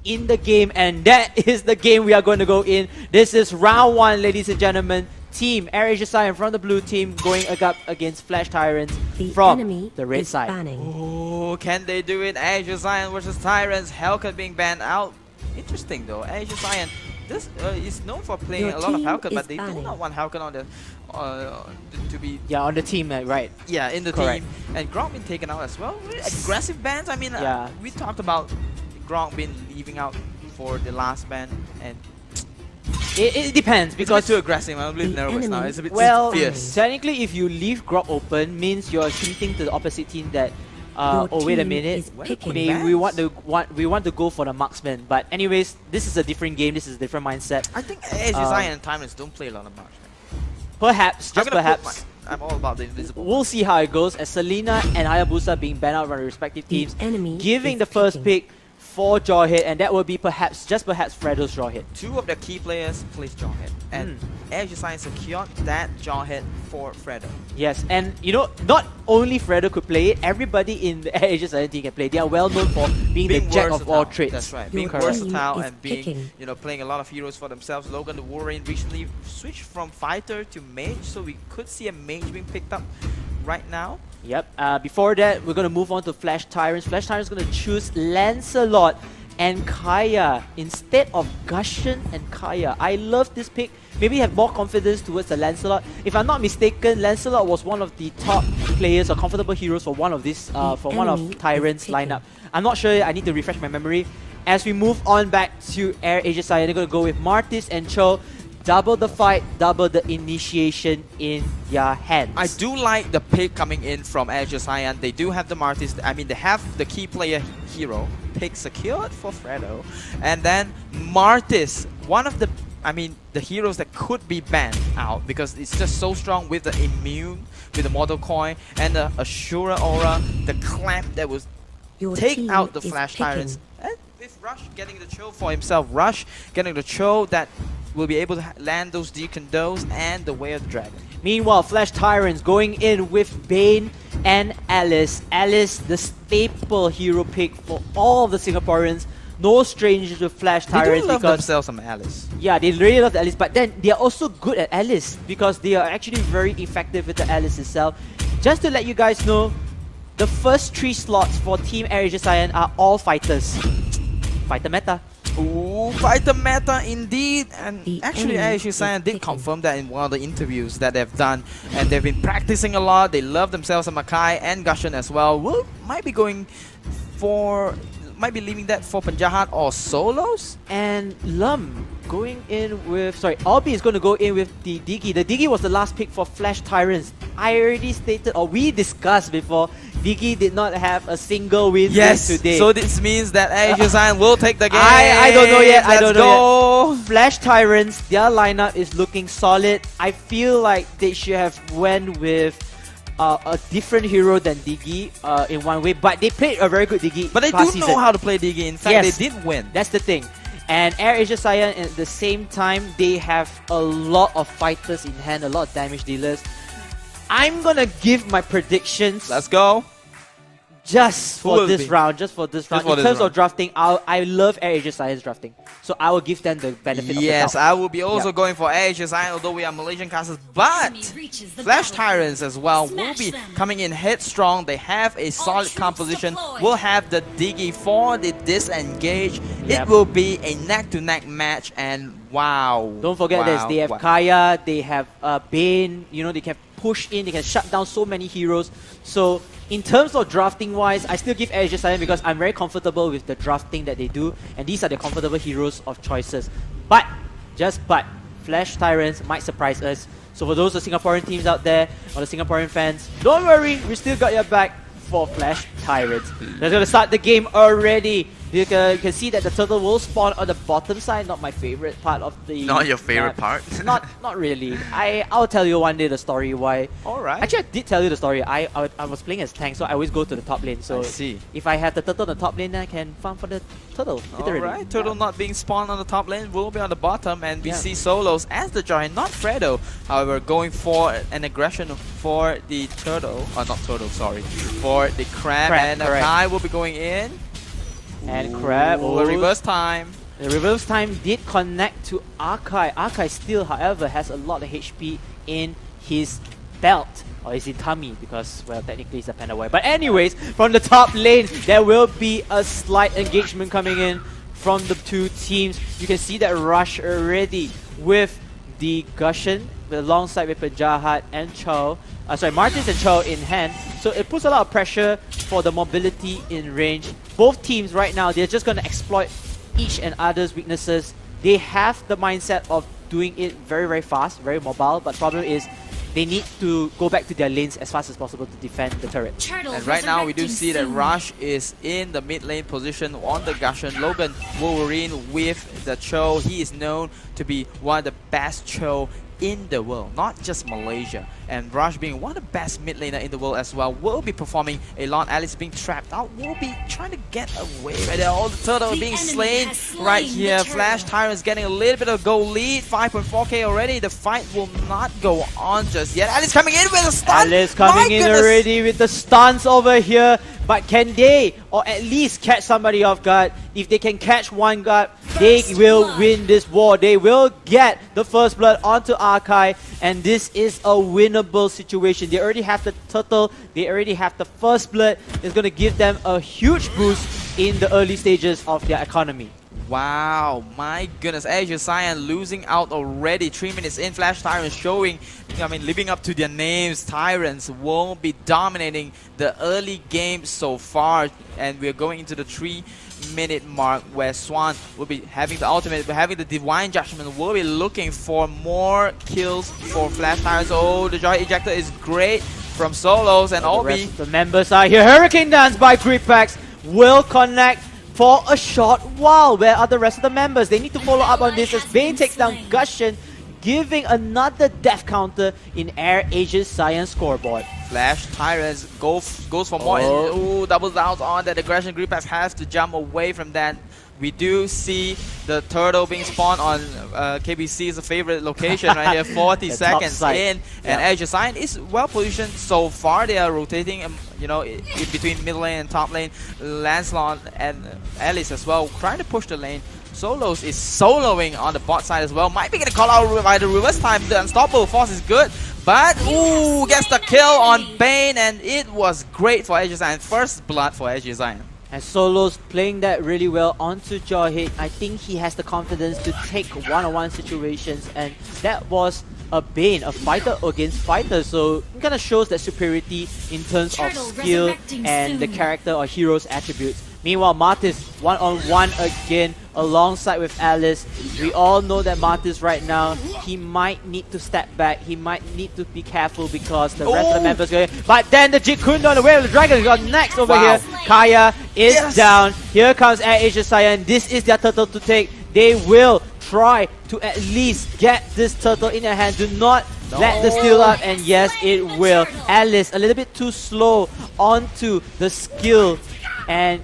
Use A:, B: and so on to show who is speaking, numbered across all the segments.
A: in the game, and that is the game we are going to go in. This is round 1, ladies and gentlemen. Team AirAsia Saiyan from the blue team going up against Flash Tyrants from the red side.
B: Oh, can they do it? AirAsia Saiyan versus Tyrants. Hellcat being banned out. Interesting though. AirAsia Saiyan is known for playing a lot of Hellcat, but they do not want Hellcat on the to be
A: on the team, right?
B: Yeah, in the
A: Correct.
B: team. And Gronk been taken out as well. Aggressive bans. I mean, we talked about Gronk been leaving out for the last ban, and
A: it depends because
B: it's a bit too aggressive. I'm a bit nervous now. It's a bit
A: well,
B: too fierce.
A: Technically, if you leave Grok open, means you're hinting to the opposite team that oh wait a minute, we want to go for the marksman. But anyways, this is a different game. This is a different mindset.
B: I think AirAsia Saiyan and Tyrants don't play a lot of marksman.
A: Perhaps, just perhaps.
B: I'm all about the invisible.
A: We'll see how it goes as Selena and Hayabusa being banned out from their respective teams, giving the first pick for Jawhead, and that will be perhaps Fredo's Jawhead. 2
B: of the key players plays Jawhead, and AirAsia Saiyan secured that Jawhead for Fredo.
A: Yes, and you know, not only Fredo could play it, everybody in the AirAsia Saiyan team can play. They are well known for being the jack of all trades.
B: That's right, being versatile and being, playing a lot of heroes for themselves. Logan the Wolverine recently switched from fighter to mage, so we could see a mage being picked up right now.
A: Yep. Before that, we're going to move on to Flash Tyrants. Flash Tyrants going to choose Lancelot and Kaya instead of Gushen and Kaya. I love this pick. Maybe have more confidence towards the Lancelot. If I'm not mistaken, Lancelot was one of the top players or comfortable heroes for one of these, for one of Tyrants lineup. I'm not sure. I need to refresh my memory. As we move on back to AirAsia Saiyan, they're going to go with Martis and Cho. Double the fight, double the initiation in your hands.
B: I do like the pick coming in from AirAsia Saiyan. They do have the Martis. I mean, they have the key player hero pick secured for Fredo. And then Martis, one of the, the heroes that could be banned out because it's just so strong with the immune, with the Mortal Coin, and the Ashura Aura, the clamp that was take out the Flash Tyrants. And with Rush getting the chill for himself, Rush getting the chill that will be able to land those decondos and the Way of the Dragon.
A: Meanwhile, Flash Tyrants going in with Bane and Alice. Alice, the staple hero pick for all of the Singaporeans. No stranger to Flash Tyrants.
B: They do love themselves some Alice.
A: Yeah, they really love Alice, but then they are also good at Alice because they are actually very effective with the Alice itself. Just to let you guys know, the first 3 slots for Team AirAsia Saiyan are all fighters. Fighter meta.
B: Ooh, fighter meta indeed, and actually AirAsia Saiyan did confirm that in one of the interviews that they've done, and they've been practicing a lot. They love themselves a Makai and Gushen as well. Might be leaving that for Panjahat or solos.
A: And Lum going in with, Albi is going to go in with the Diggy. The Diggy was the last pick for Flash Tyrants. I already stated, or we discussed before, Diggy did not have a single win today.
B: So this means that AirAsia Saiyan will take the game.
A: I don't know yet. I don't know
B: yet.
A: Flash Tyrants, their lineup is looking solid. I feel like they should have went with a different hero than Diggy in one way, but they played a very good Diggy.
B: But they do know how to play Diggy. In fact, they did win.
A: That's the thing. And AirAsia Saiyan at the same time, they have a lot of fighters in hand, a lot of damage dealers. I'm gonna give my predictions.
B: Let's go.
A: Just for this round. In terms of drafting, I love AirAsia Saiyan's drafting. So I will give them the benefit of the doubt.
B: Yes, I will be also going for AirAsia Saiyan, although we are Malaysian casters. But Flash Tyrants as well will be coming in headstrong. They have a solid composition. We'll have the Diggy for the disengage. It will be a neck-to-neck match, and wow.
A: Don't forget this. They have Kaya, they have Bane. You know, they can push in, they can shut down so many heroes. So in terms of drafting wise, I still give AirAsia Saiyan because I'm very comfortable with the drafting that they do, and these are the comfortable heroes of choices. But, Flash Tyrants might surprise us. So for those of the Singaporean teams out there, or the Singaporean fans, don't worry, we still got your back for Flash Tyrants. They're going to start the game already. You can see that the turtle will spawn on the bottom side. Not my favorite part of the
B: Not your favorite part?
A: Not really. I'll tell you one day the story why.
B: Alright.
A: Actually, I did tell you the story. I was playing as tank, so I always go to the top lane. So if I have the turtle on the top lane, then I can farm for the turtle.
B: Alright, turtle not being spawned on the top lane, will be on the bottom, and we see solos as the giant, not Fredo. However, going for an aggression for the turtle, for the crab, and Akai will be going in.
A: And Crab,
B: Oh, a reverse time.
A: the reverse time did connect to Arkai. Arkai still, however, has a lot of HP in his belt. Or is it tummy? Because, well, technically it's a panda boy. But anyways, from the top lane, there will be a slight engagement coming in from the two teams. You can see that Rush already with the Gushin alongside with Jahat and Cho. Martins and Cho in hand. So it puts a lot of pressure for the mobility in range. Both teams right now, they're just going to exploit each and other's weaknesses. They have the mindset of doing it very, very fast, very mobile. But the problem is they need to go back to their lanes as fast as possible to defend the turret.
B: And right now we do see that Rush is in the mid lane position on the Gushin. Logan Wolverine with the Cho. He is known to be one of the best Cho in the world, not just Malaysia. And Rush being one of the best mid laner in the world as well, will be performing a lot. Alice being trapped out, will be trying to get away right there. All the turtle are being slain right here. Flash Tyrants getting a little bit of goal lead, 5.4k already. The fight will not go on just yet. Alice coming in with a stun.
A: Alice coming in already with the stuns over here. But can they, or at least catch somebody off guard? If they can catch one guard, they will win this war. They will get the first blood onto Arkai, and this is a winnable situation. They already have the turtle, they already have the first blood. It's going to give them a huge boost in the early stages of their economy.
B: Wow, my goodness, AirAsia Saiyan losing out already. 3 minutes in, Flash Tyrants showing, living up to their names. Tyrants won't be dominating the early game so far. And we're going into the 3-minute mark where Swan will be having the ultimate, having the Divine Judgment, will be looking for more kills for Flash Tyrants. Oh, the Joy Ejector is great from Solos and Obi.
A: The members are here. Hurricane Dance by Gripax will connect for a short while. Where are the rest of the members? They need to follow up on this as Bane takes down Gushin, giving another death counter in AirAsia Saiyan scoreboard.
B: Flash Tyrants goes for more. Ooh, double down on that aggression. Gripax has to jump away from that. We do see the turtle being spawned on KBC's favorite location right here, 40 seconds in. And AirAsia Saiyan is well positioned so far. They are rotating, in between mid lane and top lane. Lancelot and Alice as well, trying to push the lane. Solos is soloing on the bot side as well. Might be going to call out by the reverse time. The unstoppable force is good. But, ooh, gets the kill on Bane. And it was great for AirAsia Saiyan. First blood for AirAsia Saiyan.
A: And Solos playing that really well onto Jawhead. I think he has the confidence to take one-on-one situations, and that was a Bane, a fighter against fighter. So it kind of shows that superiority in terms of skill and the character or hero's attributes. Meanwhile, Martis one-on-one again alongside with Alice. We all know that Martis right now, he might need to step back. He might need to be careful because the rest of the members go. But then the Jit Kunda on the way of the Dragon got next over here. Kaya is down. Here comes AirAsia Saiyan. This is their turtle to take. They will try to at least get this turtle in their hand. Do not let the steal up, and yes, it will. Alice a little bit too slow onto the skill, and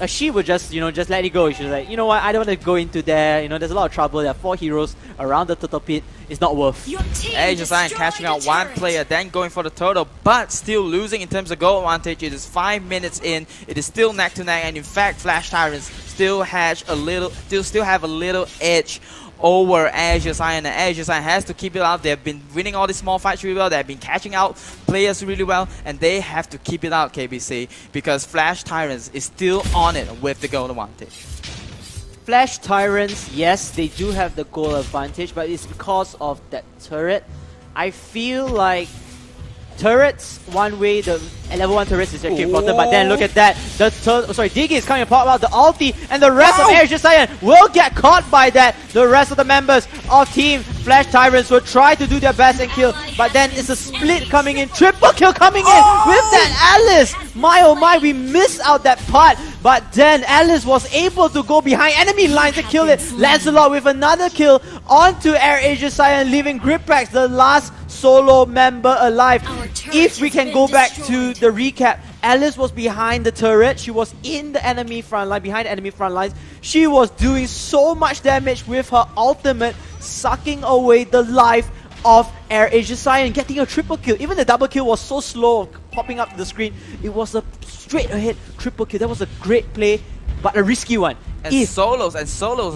A: she would just just let it go. She was like, you know what, I don't want to go into there. There's a lot of trouble. There are 4 heroes around the turtle pit. It's not worth.
B: AirAsia Saiyan catching out one player, then going for the turtle, but still losing in terms of goal advantage. It is 5 minutes in. It is still neck to neck, and in fact, Flash Tyrants still have a little edge over AirAsia Saiyan, and AirAsia Saiyan has to keep it out. They've been winning all these small fights really well. They've been catching out players really well, and they have to keep it out, KBC, because Flash Tyrants is still on it with the goal advantage.
A: Flash Tyrants, yes, they do have the goal advantage, but it's because of that turret. I feel like turrets, one way, the level 1 turrets is actually important, but then look at that. Diggy is coming apart about the ulti, and the rest of AirAsia Saiyan will get caught by that. The rest of the members of Team Flash Tyrants will try to do their best and kill, but then it's a split coming in, triple kill coming in with that Alice. My oh my, we missed out that part, but then Alice was able to go behind enemy lines to kill it. Lancelot with another kill onto AirAsia Saiyan, leaving Gripax, the last solo member alive. If we can go back to the recap, Alice was behind the turret. She was in the enemy front line, behind the enemy front lines. She was doing so much damage with her ultimate, sucking away the life of AirAsia Saiyan, getting a triple kill. Even the double kill was so slow, popping up the screen. It was a straight ahead triple kill. That was a great play but a risky one.
B: And
A: If
B: Solos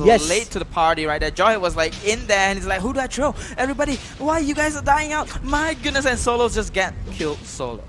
A: Yes.
B: late to the party, right? That Joy was like in there and he's like, who do I throw? Everybody, why you guys are dying out? My goodness, and Solos just get killed solo.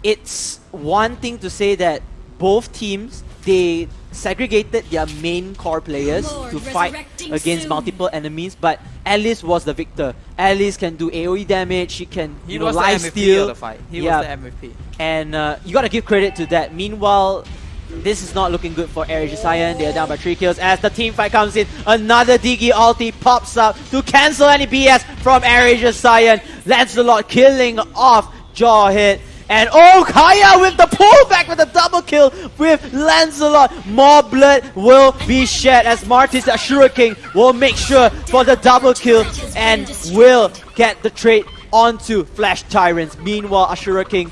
A: it's one thing to say that both teams, they segregated their main core players
C: Lord,
A: to fight
C: resurrecting
A: against
C: soon.
A: multiple enemies, but Alice was the victor. Alice can do AoE damage, she can
B: He
A: you know,
B: was the
A: life
B: MVP
A: steal,
B: of the fight. He
A: Yeah.
B: was the MVP.
A: and you gotta give credit to that. Meanwhile, this is not looking good for AirAsia Saiyan. They are down by 3 kills as the team fight comes in. Another Digi ulti pops up to cancel any BS from AirAsia Saiyan. Lancelot killing off Jawhead. And oh, Kaya with the pullback with a double kill with Lancelot. More blood will be shed as Martis Ashura King will make sure for the double kill and will get the trade onto Flash Tyrants. Meanwhile, Ashura King,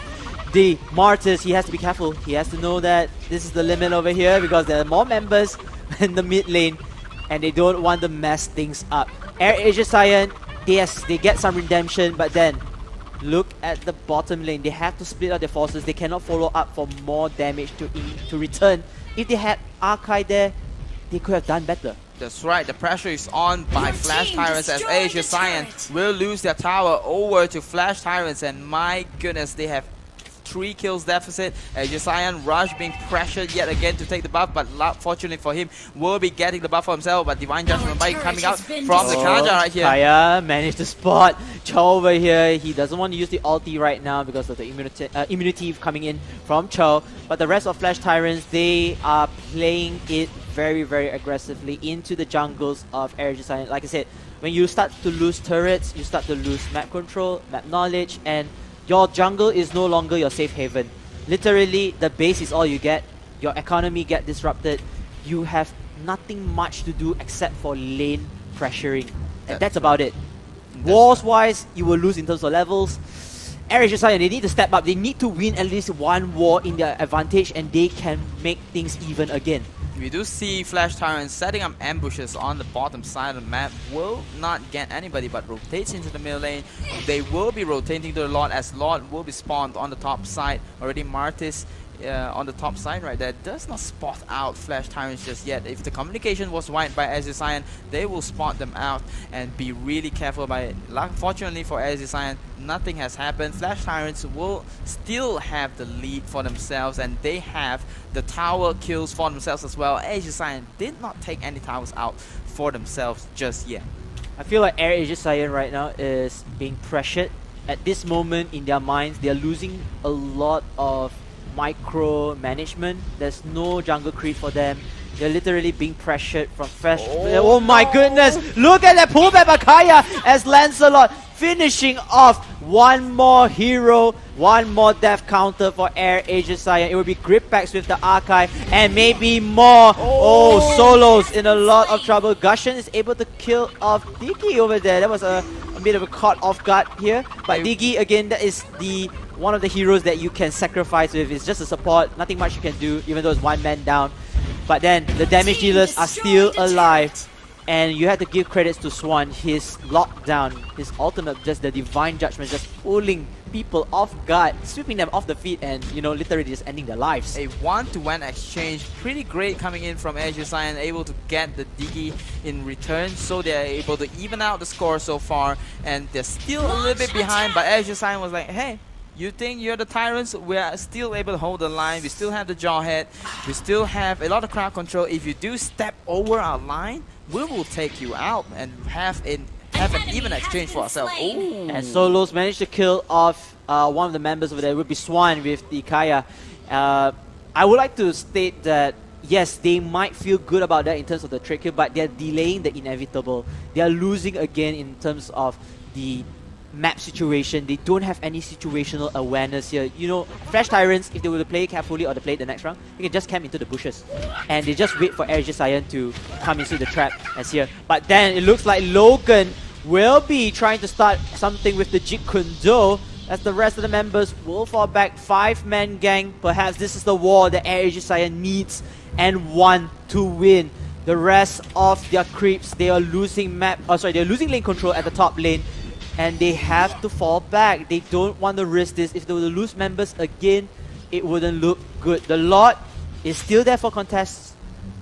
A: the Martyrs, he has to be careful. He has to know that this is the limit over here because there are more members in the mid lane and they don't want to mess things up. AirAsia Saiyan, yes, they get some redemption, but then look at the bottom lane. They have to split up their forces. They cannot follow up for more damage to return. If they had Arkai there, they could have done better.
B: That's right, the pressure is on by
C: Your
B: Flash
C: team
B: Tyrants as
C: destroyed
B: AirAsia
C: the
B: Saiyan
C: turret.
B: will lose their tower over to Flash Tyrants, and my goodness, they have 3 kills deficit. AirAsia Saiyan Rush being pressured yet again to take the buff, but fortunately for him, will be getting the buff for himself, but Divine Judgment by coming out
C: turret has been
B: from the
C: destroyed.
B: Kaja right here.
A: Kaya managed to spot Cho over here. He doesn't want to use the ulti right now because of the immunity coming in from Cho. But the rest of Flash Tyrants, they are playing it very, very aggressively into the jungles of AirAsia Saiyan. Like I said, when you start to lose turrets, you start to lose map control, map knowledge, and your jungle is no longer your safe haven. Literally, the base is all you get. Your economy get disrupted. You have nothing much to do except for lane pressuring. And that's about it. Wars-wise, you will lose in terms of levels. AirAsia Saiyan, they need to step up. They need to win at least one war in their advantage and they can make things even again.
B: We do see Flash Tyrants setting up ambushes on the bottom side of the map. Will not get anybody but rotates into the middle lane. They will be rotating to the Lord as Lord will be spawned on the top side. Already Martis on the top side right there does not spot out Flash Tyrants just yet. If the communication was right by AirAsia Saiyan, they will spot them out and be really careful by it. Fortunately for AirAsia Saiyan, nothing has happened. Flash Tyrants will still have the lead for themselves and they have the tower kills for themselves as well. AirAsia Saiyan did not take any towers out for themselves just yet.
A: I feel like AirAsia Saiyan right now is being pressured. At this moment in their minds, they are losing a lot of micro management. There's no jungle creep for them. They're literally being pressured from fresh. Oh my goodness! Look at that pullback by Kaya as Lancelot finishing off one more hero, one more death counter for AirAsia Saiyan. It will be grip packs with the archive and maybe more. Oh, Solos in a lot of trouble. Gushen is able to kill off Digi over there. That was a bit of a caught off guard here. But Digi again, that is the one of the heroes that you can sacrifice with. It's just a support, nothing much you can do, even though it's one man down. But then the damage dealers are still alive. And you have to give credits to Swan. His lockdown, his ultimate, just the divine judgment, just pulling people off guard, sweeping them off the feet and, you know, literally just ending their lives.
B: A 1-to-1 exchange, pretty great coming in from AirAsia Saiyan, able to get the Digi in return, so they're able to even out the score so far, and they're still a little bit behind, but AirAsia Saiyan was like, hey, you think you're the Tyrants? We're still able to hold the line. We still have the Jawhead. We still have a lot of crowd control. If you do step over our line, we will take you out and have an even exchange for ourselves. Ooh.
A: And Solos managed to kill off one of the members over there. It would be Swan with the Kaya. I would like to state that yes, they might feel good about that in terms of the trade kill, but they're delaying the inevitable. They are losing again in terms of the map situation. They don't have any situational awareness here. You know, Flash Tyrants, if they were to play carefully or to play the next round, they can just camp into the bushes. And they just wait for AirAsia Saiyan to come into the trap as here. But then it looks like Logan will be trying to start something with the Jeet Kune Do as the rest of the members will fall back. 5-man gang. Perhaps this is the war that AirAsia Saiyan needs and want to win. The rest of their creeps, they are losing they're losing lane control at the top lane. And they have to fall back. They don't want to risk this. If they were to lose members again, it wouldn't look good. The Lord is still there for contests.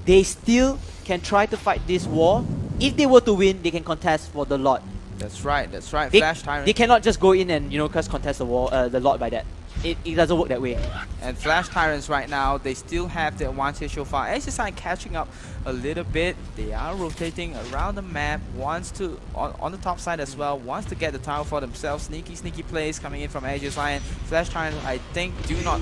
A: they still can try to fight this war. If they were to win, they can contest for the lot.
B: That's right. That's right.
A: They,
B: Flash Tyrants.
A: they cannot just go in and just contest the war, the lot by that. It doesn't work that way.
B: And Flash Tyrants right now, they still have the advantage so far. AirAsia Saiyan catching up a little bit. They are rotating around the map. Wants to, on the top side as well, wants to get the tower for themselves. Sneaky plays coming in from AirAsia Saiyan. Flash Tyrants, I think, do not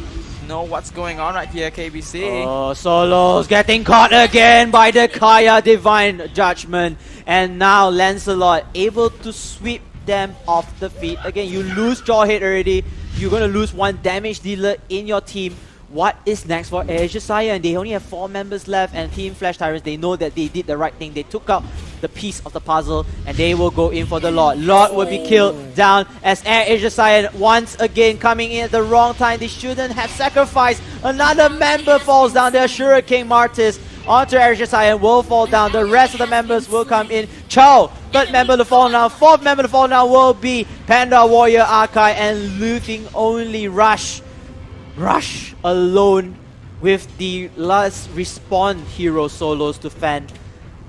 B: know what's going on right here, KBC.
A: Oh, Solos getting caught again by the Kaya Divine Judgment. And now Lancelot able to sweep them off the feet. Again, you lose Jawhead already. You're going to lose one damage dealer in your team. What is next for AirAsia Saiyan? They only have 4 members left, and Team Flash Tyrants, they know that they did the right thing. They took out the piece of the puzzle, and they will go in for the Lord. Lord will be killed down as AirAsia Saiyan once again coming in at the wrong time. They shouldn't have sacrificed. Another member falls down there. King Martis onto AirAsia Saiyan will fall down. The rest of the members will come in. Chow, third member to fall now. Fourth member to fall now will be Panda Warrior Archive, and losing only Rush alone with the last respawn hero Solos to fend.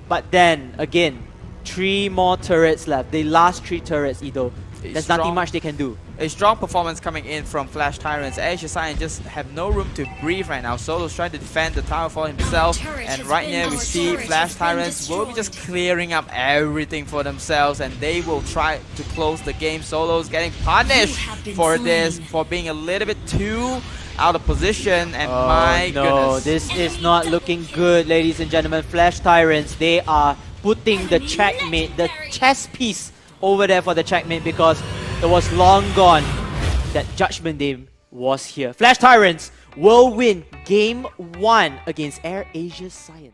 A: But then again, 3 more turrets left. The last 3 turrets, Ido. There's nothing much they can do.
B: A strong performance coming in from Flash Tyrants. AirAsia Saiyan just have no room to breathe right now. Solo's trying to defend the tower for himself. And right here we see Flash Tyrants will be just clearing up everything for themselves. And they will try to close the game. Solo's getting punished for this, for being a little bit too out of position. And my goodness.
A: This is not looking good, ladies and gentlemen. Flash Tyrants, they are putting the checkmate, the chess piece over there for the checkmate, because it was long gone that Judgment Day was here. Flash Tyrants will win Game 1 against AirAsia Saiyan.